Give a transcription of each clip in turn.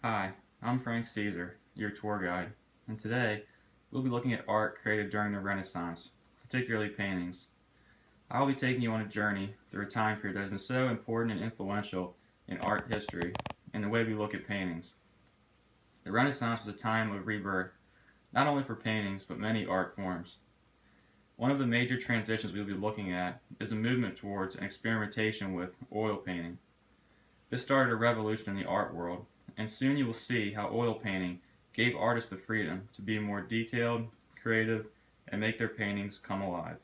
Hi, I'm Frank Caesar, your tour guide, and today we'll be looking at art created during the Renaissance, particularly paintings. I'll be taking you on a journey through a time period that has been so important and influential in art history and the way we look at paintings. The Renaissance was a time of rebirth, not only for paintings but many art forms. One of the major transitions we'll be looking at is a movement towards an experimentation with oil painting. This started a revolution in the art world, and soon you will see how oil painting gave artists the freedom to be more detailed, creative, and make their paintings come alive.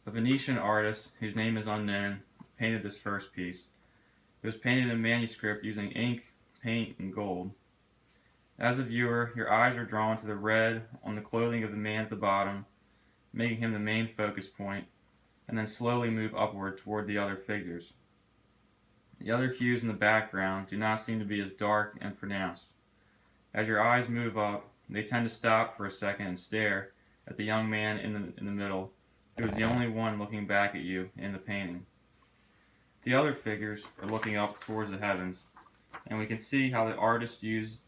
A Venetian artist, whose name is unknown, painted this first piece. It was painted in manuscript using ink, paint, and gold. As a viewer, your eyes are drawn to the red on the clothing of the man at the bottom, making him the main focus point, and then slowly move upward toward the other figures. The other hues in the background do not seem to be as dark and pronounced. As your eyes move up, they tend to stop for a second and stare at the young man in the middle, who is the only one looking back at you in the painting. The other figures are looking up towards the heavens, and we can see how the artist used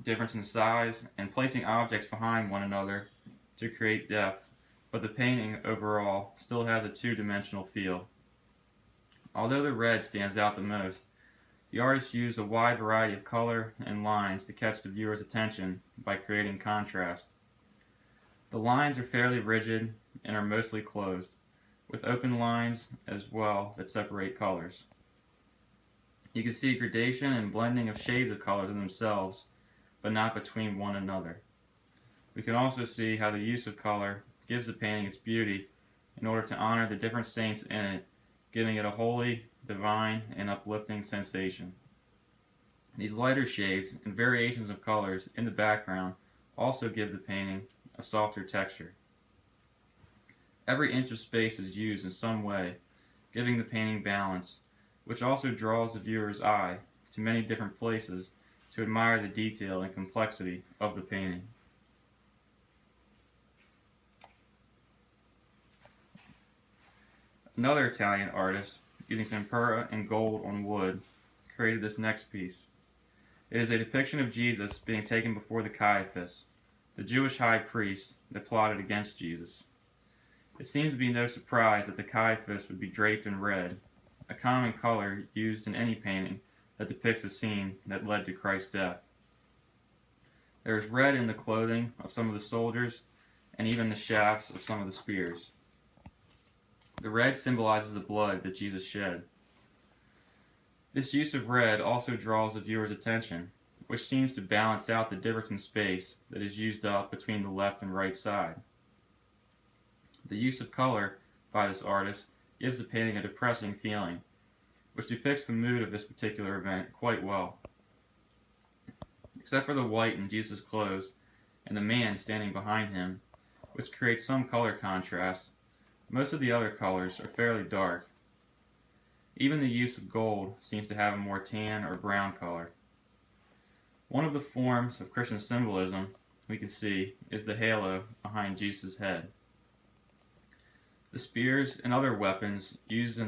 difference in size and placing objects behind one another to create depth, but the painting overall still has a two-dimensional feel. Although the red stands out the most, the artist used a wide variety of color and lines to catch the viewer's attention by creating contrast. The lines are fairly rigid and are mostly closed, with open lines as well that separate colors. You can see gradation and blending of shades of colors in themselves, but not between one another. We can also see how the use of color gives the painting its beauty in order to honor the different saints in it, giving it a holy, divine, and uplifting sensation. These lighter shades and variations of colors in the background also give the painting a softer texture. Every inch of space is used in some way, giving the painting balance, which also draws the viewer's eye to many different places to admire the detail and complexity of the painting. Another Italian artist, using tempera and gold on wood, created this next piece. It is a depiction of Jesus being taken before the Caiaphas, the Jewish high priest that plotted against Jesus. It seems to be no surprise that the Caiaphas would be draped in red, a common color used in any painting that depicts a scene that led to Christ's death. There is red in the clothing of some of the soldiers and even the shafts of some of the spears. The red symbolizes the blood that Jesus shed. This use of red also draws the viewer's attention, which seems to balance out the difference in space that is used up between the left and right side. The use of color by this artist gives the painting a depressing feeling, which depicts the mood of this particular event quite well. Except for the white in Jesus' clothes and the man standing behind him, which creates some color contrast, most of the other colors are fairly dark. Even the use of gold seems to have a more tan or brown color. One of the forms of Christian symbolism we can see is the halo behind Jesus' head. The spears and other weapons used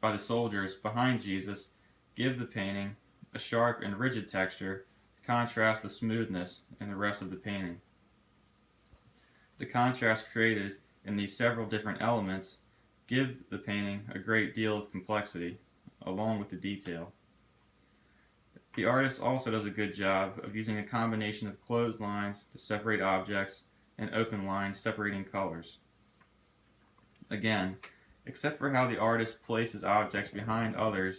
by the soldiers behind Jesus give the painting a sharp and rigid texture to contrast the smoothness in the rest of the painting. The contrast created in these several different elements give the painting a great deal of complexity, along with the detail. The artist also does a good job of using a combination of closed lines to separate objects and open lines separating colors. Again, except for how the artist places objects behind others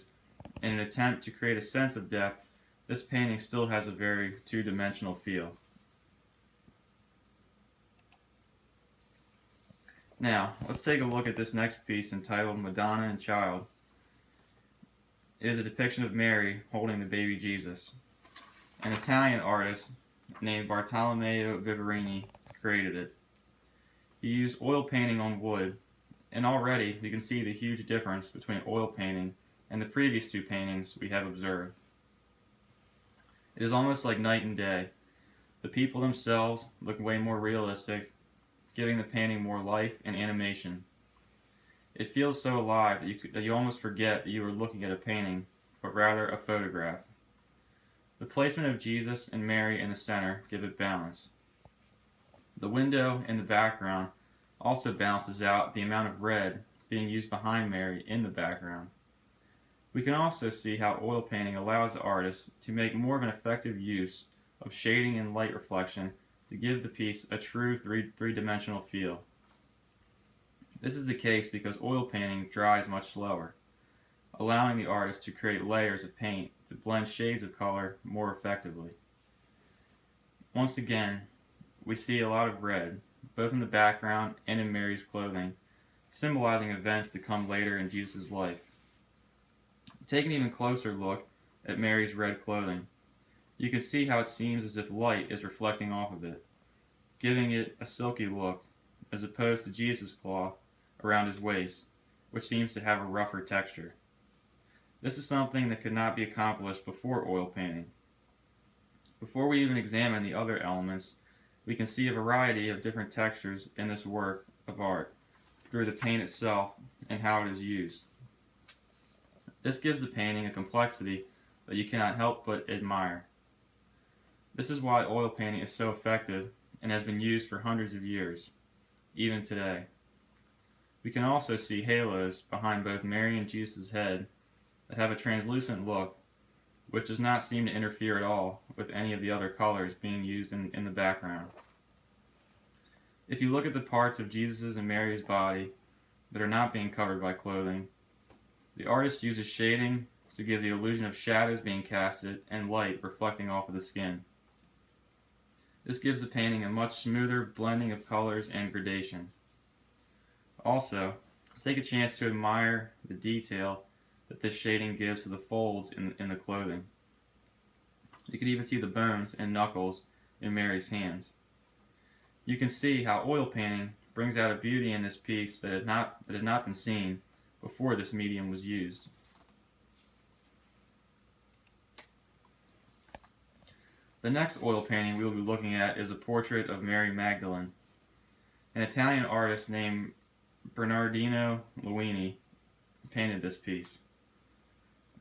in an attempt to create a sense of depth, this painting still has a very two-dimensional feel. Now, let's take a look at this next piece entitled Madonna and Child. It is a depiction of Mary holding the baby Jesus. An Italian artist named Bartolomeo Vivarini created it. He used oil painting on wood, and already we can see the huge difference between oil painting and the previous two paintings we have observed. It is almost like night and day. The people themselves look way more realistic, giving the painting more life and animation. It feels so alive that you almost forget that you are looking at a painting, but rather a photograph. The placement of Jesus and Mary in the center give it balance. The window in the background also balances out the amount of red being used behind Mary in the background. We can also see how oil painting allows the artist to make more of an effective use of shading and light reflection to give the piece a true three-dimensional feel. This is the case because oil painting dries much slower, allowing the artist to create layers of paint to blend shades of color more effectively. Once again, we see a lot of red, both in the background and in Mary's clothing, symbolizing events to come later in Jesus' life. Take an even closer look at Mary's red clothing. You can see how it seems as if light is reflecting off of it, giving it a silky look, as opposed to Jesus' cloth around his waist, which seems to have a rougher texture. This is something that could not be accomplished before oil painting. Before we even examine the other elements, we can see a variety of different textures in this work of art through the paint itself and how it is used. This gives the painting a complexity that you cannot help but admire. This is why oil painting is so effective and has been used for hundreds of years, even today. We can also see halos behind both Mary and Jesus' head that have a translucent look, which does not seem to interfere at all with any of the other colors being used in the background. If you look at the parts of Jesus' and Mary's body that are not being covered by clothing, the artist uses shading to give the illusion of shadows being casted and light reflecting off of the skin. This gives the painting a much smoother blending of colors and gradation. Also, take a chance to admire the detail that this shading gives to the folds in the clothing. You can even see the bones and knuckles in Mary's hands. You can see how oil painting brings out a beauty in this piece that had not been seen before this medium was used. The next oil painting we will be looking at is a portrait of Mary Magdalene. An Italian artist named Bernardino Luini painted this piece.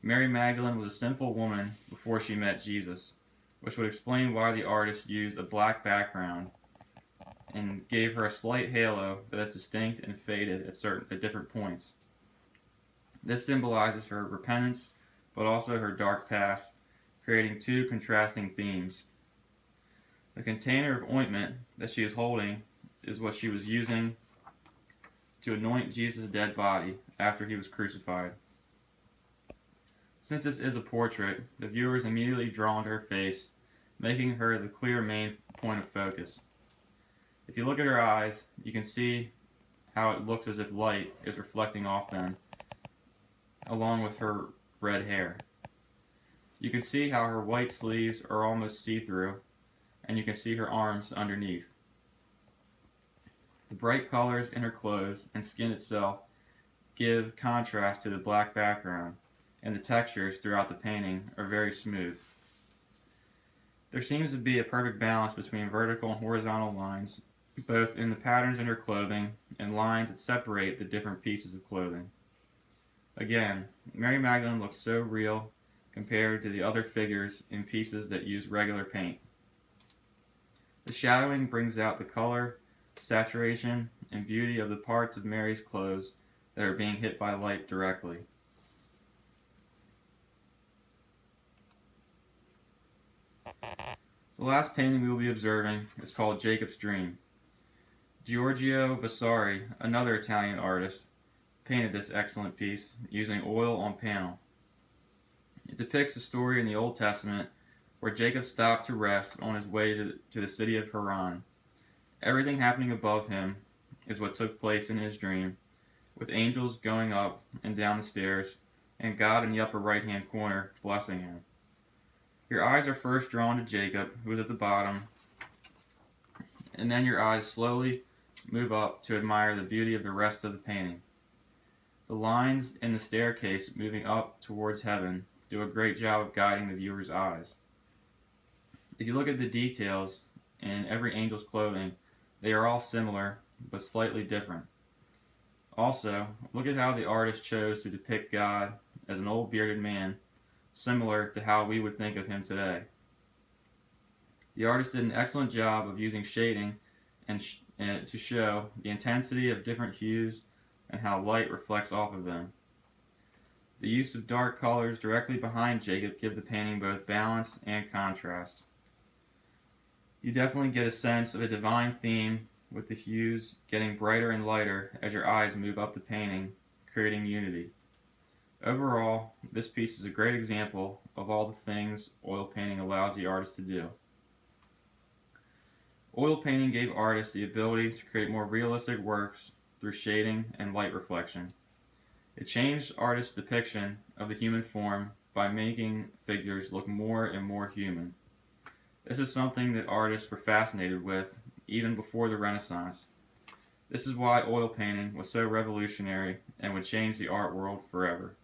Mary Magdalene was a sinful woman before she met Jesus, which would explain why the artist used a black background and gave her a slight halo that is distinct and faded at different points. This symbolizes her repentance, but also her dark past, creating two contrasting themes. The container of ointment that she is holding is what she was using to anoint Jesus' dead body after he was crucified. Since this is a portrait, the viewer is immediately drawn to her face, making her the clear main point of focus. If you look at her eyes, you can see how it looks as if light is reflecting off them, along with her red hair. You can see how her white sleeves are almost see-through, and you can see her arms underneath. The bright colors in her clothes and skin itself give contrast to the black background, and the textures throughout the painting are very smooth. There seems to be a perfect balance between vertical and horizontal lines, both in the patterns in her clothing and lines that separate the different pieces of clothing. Again, Mary Magdalene looks so real compared to the other figures in pieces that use regular paint. The shadowing brings out the color, saturation, and beauty of the parts of Mary's clothes that are being hit by light directly. The last painting we will be observing is called Jacob's Dream. Giorgio Vasari, another Italian artist, painted this excellent piece using oil on panel. It depicts a story in the Old Testament where Jacob stopped to rest on his way to the city of Haran. Everything happening above him is what took place in his dream, with angels going up and down the stairs, and God in the upper right-hand corner blessing him. Your eyes are first drawn to Jacob, who is at the bottom, and then your eyes slowly move up to admire the beauty of the rest of the painting. The lines in the staircase moving up towards heaven do a great job of guiding the viewer's eyes. If you look at the details in every angel's clothing, they are all similar, but slightly different. Also, look at how the artist chose to depict God as an old bearded man, similar to how we would think of him today. The artist did an excellent job of using shading and to show the intensity of different hues and how light reflects off of them. The use of dark colors directly behind Jacob give the painting both balance and contrast. You definitely get a sense of a divine theme with the hues getting brighter and lighter as your eyes move up the painting, creating unity. Overall, this piece is a great example of all the things oil painting allows the artist to do. Oil painting gave artists the ability to create more realistic works through shading and light reflection. It changed artists' depiction of the human form by making figures look more and more human. This is something that artists were fascinated with even before the Renaissance. This is why oil painting was so revolutionary and would change the art world forever.